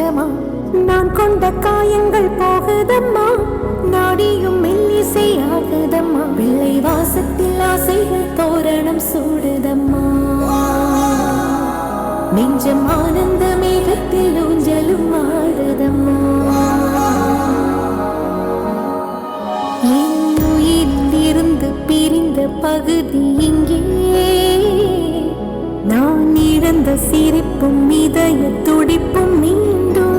நெஞ்சமா நான் கொண்ட காயங்கள் போகுதம்மா, நாடியும் மெல்லிசை ஆகுதம்மா, வெள்ளை வாசத்தில் ஆசைகள் தோரணம் சூடுதம்மா, நெஞ்சம் ஆனந்த மேகத்தில் ஊஞ்சலும் ஆடுதம்மா. என் உயிரிலிருந்து பிரிந்த பகுதி இங்கே, நான் இழந்த சிரிப்பும் இதய துடிப்பும் மீண்டும்